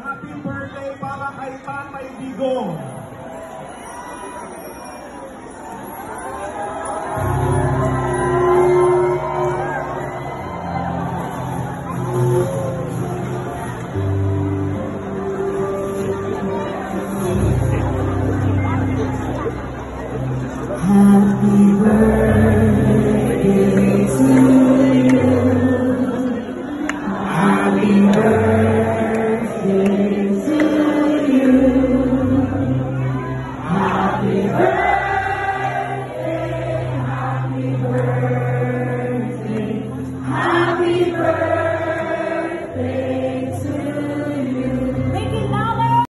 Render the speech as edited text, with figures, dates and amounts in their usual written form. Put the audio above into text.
happy birthday para kay Tatay Digong. Happy birthday to you. Happy birthday to you. Happy birthday, happy birthday, happy birthday.